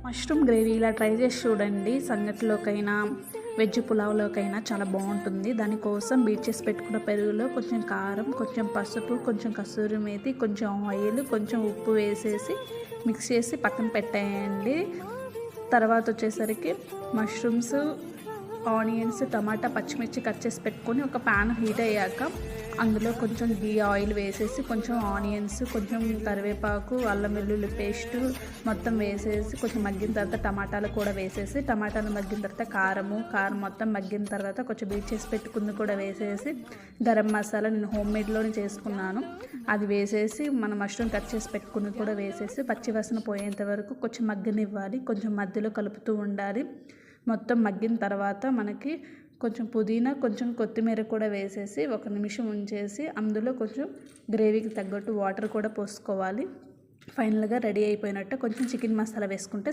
Mushroom gravy ఇలా try చేసి చూడండి. సంగటిలోకైనా వెజ్ పులావ్లోకైనా చాలా బాగుంటుంది. దానికోసం బీట్ చేసి పెట్టుకున్న పెరుగులో కొంచెం కారం, కొంచెం పసుపు, కొంచెం కసూరి మేతి, కొంచెం ఆయిల్, కొంచెం ఉప్పు వేసేసి మిక్స్ చేసి పక్కన పెట్టేయండి. తర్వాత వచ్చేసరికి మష్రూమ్స్, ఆనియన్స్, టమాటా, పచ్చిమిర్చి కట్ చేసి పెట్టుకొని ఒక ప్యాన్ హీట్ అయ్యాక అందులో కొంచెం ఆయిల్ వేసేసి కొంచెం ఆనియన్స్, కొంచెం కరివేపాకు, అల్లం వెల్లుల్లి పేస్ట్ మొత్తం వేసేసి కొంచెం మగ్గిన తర్వాత టమాటాలు కూడా వేసేసి టమాటాలు మగ్గిన తర్వాత కారం మొత్తం మగ్గిన తర్వాత కొంచెం బీట్ చేసి పెట్టుకుంది కూడా వేసేసి గరం మసాలా నేను హోమ్ మేడ్లోనే చేసుకున్నాను అది వేసేసి మన మష్రూమ్ కట్ చేసి పెట్టుకుని కూడా వేసేసి పచ్చివాసన పోయేంత వరకు కొంచెం మగ్గనివ్వాలి. కొంచెం మధ్యలో కలుపుతూ ఉండాలి. మొత్తం మగ్గిన తర్వాత మనకి కొంచెం పుదీనా, కొంచెం కొత్తిమీర కూడా వేసేసి 1 నిమిషం ఉంచేసి అందులో కొంచెం గ్రేవీకి తగ్గట్టు వాటర్ కూడా పోసుకోవాలి. ఫైనల్గా రెడీ అయిపోయినట్టు కొంచెం చికెన్ మసాలా వేసుకుంటే